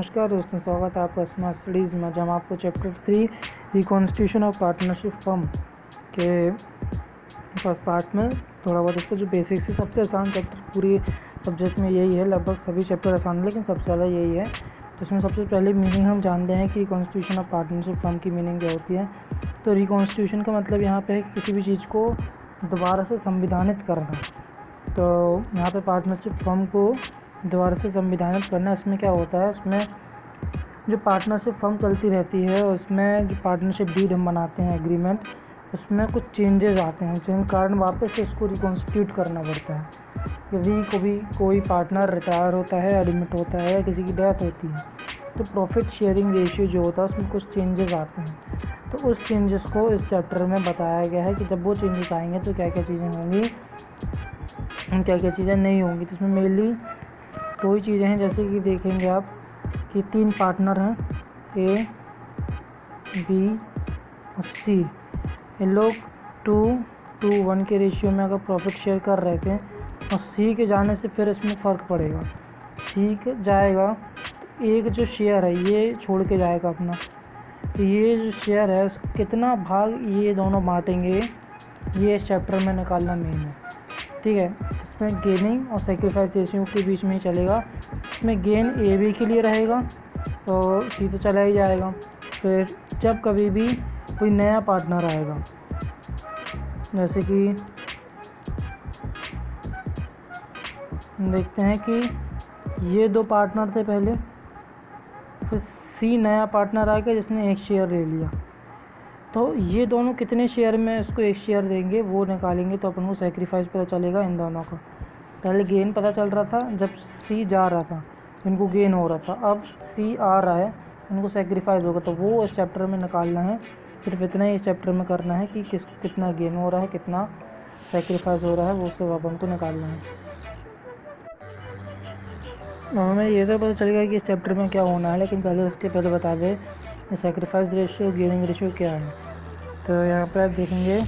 नमस्कार दोस्तों, स्वागत है आपका स्मार्ट स्टडीज़ में। जब हम आपको chapter 3 reconstitution of partnership firm के फर्स्ट पार्ट में थोड़ा बहुत इसका जो बेसिक्स है, सबसे आसान चैप्टर पूरी सब्जेक्ट में यही है। लगभग सभी चैप्टर आसान है लेकिन सबसे ज़्यादा यही है। तो इसमें सबसे पहले मीनिंग हम जानते हैं कि रिकॉन्स्टिट्यूशन ऑफ पार्टनरशिप फर्म की मीनिंग क्या होती है। तो रिकॉन्स्टिट्यूशन का मतलब यहाँ पे किसी भी चीज़ को दोबारा से संविधानित करना। तो यहाँ पे पार्टनरशिप फर्म को दोबारा से संविधानित करना, इसमें क्या होता है, इसमें जो पार्टनरशिप फर्म चलती रहती है उसमें जो पार्टनरशिप डीड हम बनाते हैं एग्रीमेंट, उसमें कुछ चेंजेस आते हैं जिन कारण वापस से उसको रिकॉन्स्टिट्यूट करना पड़ता है। यदि कोई पार्टनर रिटायर होता है, एडमिट होता है या किसी की डेथ होती है तो प्रॉफिट शेयरिंग रेशियो जो होता है उसमें कुछ चेंजेस आते हैं। तो उस चेंजेस को इस चैप्टर में बताया गया है कि जब वो चेंजेस आएंगे तो क्या क्या चीज़ें होंगी, क्या क्या चीज़ें नहीं होंगी। तो इसमें मेनली दो ही चीज़ें हैं, जैसे कि देखेंगे आप कि 3 पार्टनर हैं, ए, बी और सी। इन लोग 2:1 के रेशियो में अगर प्रॉफिट शेयर कर रहे थे और सी के जाने से फिर इसमें फ़र्क पड़ेगा। सी के जाएगा तो एक जो शेयर है ये छोड़ के जाएगा अपना, तो ये जो शेयर है कितना भाग ये दोनों बांटेंगे, ये इस चैप्टर में निकालना मेन है। ठीक है, इसमें गेनिंग और सेक्रीफाइस रेशियो के बीच में ही चलेगा। इसमें गेन ए बी के लिए रहेगा और सी तो चला ही जाएगा। फिर जब कभी भी कोई नया पार्टनर आएगा, जैसे कि देखते हैं कि ये 2 पार्टनर थे पहले, फिर सी नया पार्टनर आ गया जिसने एक शेयर ले लिया, तो ये दोनों कितने शेयर में इसको एक शेयर देंगे वो निकालेंगे। तो अपन को सेक्रीफाइस पता चलेगा इन दोनों का। पहले गेन पता चल रहा था जब सी जा रहा था, इनको गेन हो रहा था, अब सी आ रहा है, इनको सेक्रीफाइस होगा। तो वो इस चैप्टर में निकालना है, सिर्फ इतना ही इस चैप्टर में करना है कि कितना गेन हो रहा है, कितना सेक्रीफाइस हो रहा है, वो सब अपन को निकालना है। हमें ये तो पता चलेगा कि इस चैप्टर में क्या होना है, लेकिन उसके पहले बता दें सेक्रीफाइस रेशियो गेनिंग रेशियो क्या है। तो यहाँ पर आप देखेंगे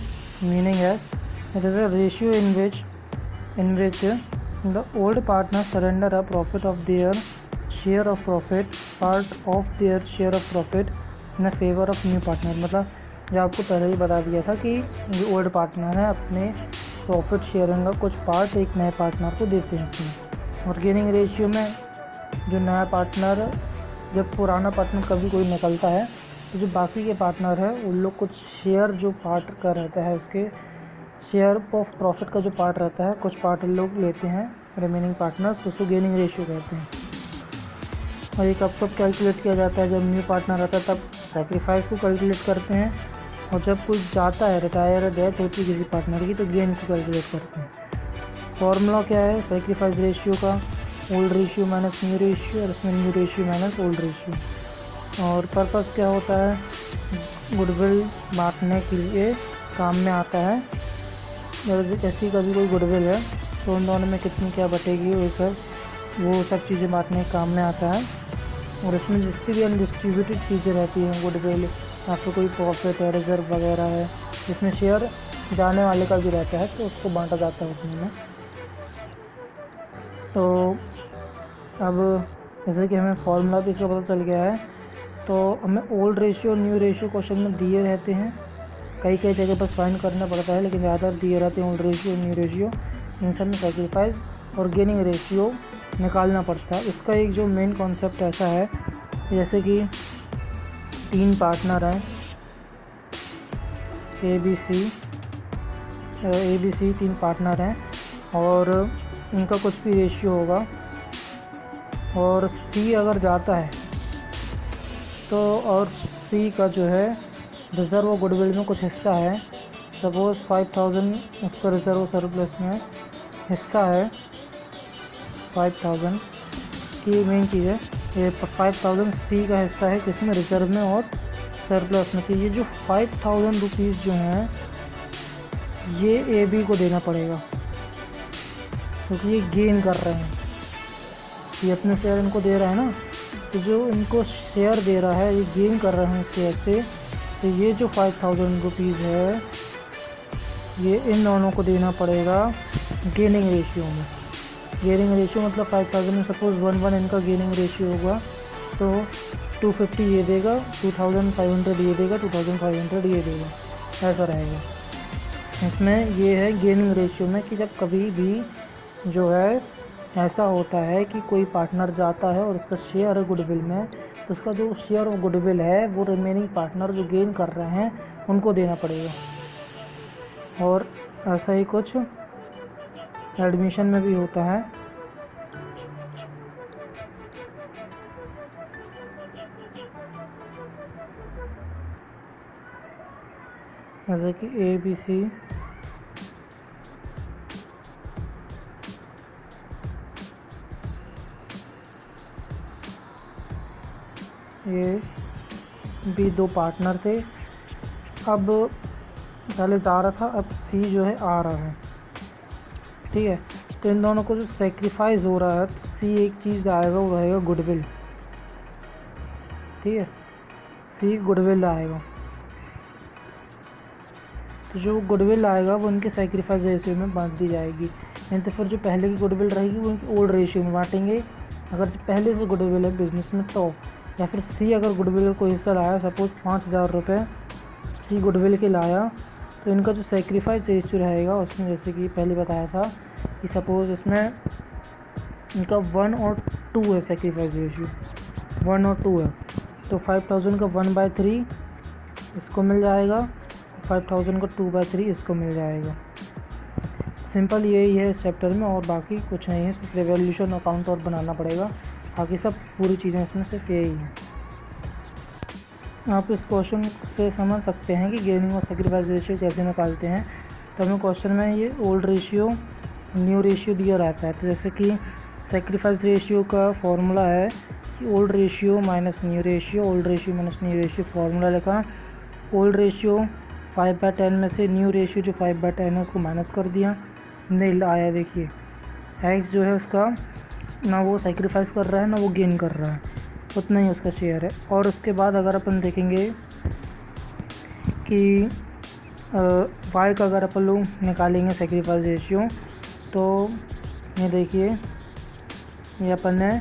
मीनिंग है, it is a ratio in which the old partner surrender a profit of their share of profit, part of their share of profit in a favor of new partner। मतलब जो आपको पहले ही बता दिया था कि जो ओल्ड पार्टनर है अपने प्रॉफिट शेयरिंग का कुछ पार्ट एक नए पार्टनर को देते हैं इसमें। और गेनिंग रेशियो में जो नया पार्टनर, जब पुराना पार्टनर कभी कोई निकलता है तो जो बाकी के पार्टनर है उन लोग कुछ शेयर जो पार्ट का रहता है, उसके शेयर ऑफ प्रॉफिट का जो पार्ट रहता है कुछ पार्ट लोग लेते हैं रिमेनिंग पार्टनर्स, तो उसको गेनिंग रेशियो कहते हैं। और ये कब कैलकुलेट किया जाता है, जब न्यू पार्टनर आता है तब सेक्रीफाइस को कैलकुलेट करते हैं, और जब कोई जाता है, रिटायर या डेथ होती है किसी पार्टनर की, तो गेन को कैलकुलेट करते हैं। फॉर्मूला क्या है सेक्रीफाइस रेशियो का, old ratio minus new ratio, और इसमें new ratio minus old ratio. और पर्पस क्या होता है, गुडविल बांटने के लिए काम में आता है। जैसी कभी कोई गुडविल है तो उन दोनों में कितनी क्या बटेगी, वो सब चीज़ें बांटने के काम में आता है। और इसमें जितनी भी अनडिस्ट्रीब्यूटेड चीज़ें रहती हैं गुडविल, आपको कोई प्रॉफिट है, रिजर्व वगैरह है, जिसमें शेयर जाने वाले का भी रहता है तो उसको बांटा जाता है उसमें। तो अब जैसे कि हमें फॉर्मूला भी इसका पता चल गया है, तो हमें old ratio new ratio question में दिए रहते हैं, कई जगह पर फाइंड करना पड़ता है, लेकिन ज़्यादातर दिए रहते हैं ओल्ड रेशियो न्यू रेशियो। इन सब में सेक्रीफाइस और गेनिंग रेशियो निकालना पड़ता है। इसका एक जो मेन कॉन्सेप्ट ऐसा है, जैसे कि 3 पार्टनर हैं ए बी सी 3 पार्टनर हैं और इनका कुछ भी रेशियो होगा, और सी अगर जाता है तो, और सी का जो है रिजर्व गुडविल में कुछ हिस्सा है, सपोज 5000 उसका रिजर्व सरप्लस में हिस्सा है 5000 की मेन चीज़ है, ये 5000 सी का हिस्सा है किसमें, रिजर्व में और सरप्लस में। तो ये जो 5000 रुपीज़ जो हैं ये ए बी को देना पड़ेगा, क्योंकि ये गेन कर रहे हैं, ये अपने शेयर इनको दे रहा है ना, तो जो इनको शेयर दे रहा है ये गेन कर रहे हैं शेयर से। तो ये जो 5000 रुपीज़ है ये इन दोनों को देना पड़ेगा गेनिंग रेशियो में। गेनिंग रेशियो मतलब 5000 में सपोज 1:1 इनका गेनिंग रेशियो होगा, तो 250 ये देगा, 2500 ये देगा, 2500 ये देगा, ऐसा रहेगा। इसमें ये है गेनिंग रेशियो में कि जब कभी भी जो है ऐसा होता है कि कोई पार्टनर जाता है और उसका शेयर है गुडविल में, तो उसका जो शेयर ऑफ गुडविल है वो रिमेनिंग पार्टनर जो गेन कर रहे हैं उनको देना पड़ेगा। और ऐसा ही कुछ एडमिशन में भी होता है। जैसे कि ABC ये भी दो पार्टनर थे। अब पहले जा रहा था, अब C जो है आ रहा है, ठीक है। तो इन दोनों को जो सेक्रीफाइस हो रहा है, तो C एक चीज़ आएगा, वो रहेगा गुडविल, ठीक है। C गुडविल आएगा, तो जो गुडविल आएगा वो उनके सेक्रीफाइस रेशियो में बांट दी जाएगी। यानी तो फिर जो पहले की गुडविल रहेगी वो उनकी ओल्ड रेशियो में बांटेंगे, अगर पहले से गुडविल है बिजनेस में तो। या फिर C अगर गुडविल का कोई हिस्सा लाया, सपोज 5000 रुपये C गुडविल के लाया, तो इनका जो सेक्रीफाइस रेशियो रहेगा उसमें, जैसे कि पहले बताया था कि सपोज़ इसमें इनका 1 और 2 है, सेक्रीफाइस रेशियो 1 और 2 है, तो 5000 का 1/3 इसको मिल जाएगा, 5000 का 2/3 इसको मिल जाएगा। सिंपल यही है इस चैप्टर में, और बाकी कुछ नहीं है, सिर्फ रेवोल्यूशन अकाउंट और बनाना पड़ेगा, बाकी सब पूरी चीज़ें इसमें सिर्फ यही है। आप इस क्वेश्चन से समझ सकते हैं कि गेनिंग और सेक्रीफाइस रेशियो कैसे निकालते हैं। तो हमें क्वेश्चन में ये ओल्ड रेशियो न्यू रेशियो दिया रहता है। तो जैसे कि सेक्रीफाइस रेशियो का फॉर्मूला है कि old ratio minus new ratio, old ratio minus new ratio, formula लिखा। ओल्ड रेशियो 5/10 में से न्यू रेशियो जो 5/10 है उसको माइनस कर दिया, नील आया। देखिए एक्स जो है उसका ना वो सेक्रीफाइस कर रहा है ना वो गेन कर रहा है, उतना ही उसका शेयर है। और उसके बाद अगर अपन देखेंगे कि वाई का अगर अपन लोग निकालेंगे सेक्रीफाइस रेशियो, तो ये देखिए ये अपन ने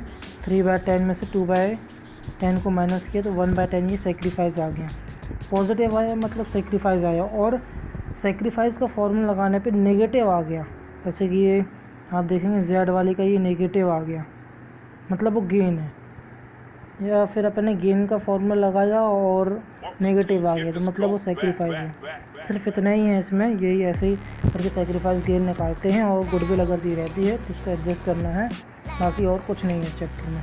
3/10 में से 2/10 को माइनस किया, तो 1/10 ये सेक्रीफाइस आ गया। पॉजिटिव आया मतलब सेक्रीफाइस आया, और सेक्रीफाइस का फॉर्मूला लगाने पे नेगेटिव आ गया। जैसे कि ये आप देखेंगे जेड वाले का ये नेगेटिव आ गया, मतलब वो गेन है। या फिर अपन ने गेन का फॉर्मूला लगाया और नेगेटिव आ गया, तो मतलब वो सेक्रीफाइस है। सिर्फ इतना ही है इसमें, यही ऐसे ही करके सेक्रीफाइस गेन निकालते हैं। और गुडविल अगर दी रहती है तो उसको एडजस्ट करना है, बाकी और कुछ नहीं है इस चैप्टर में।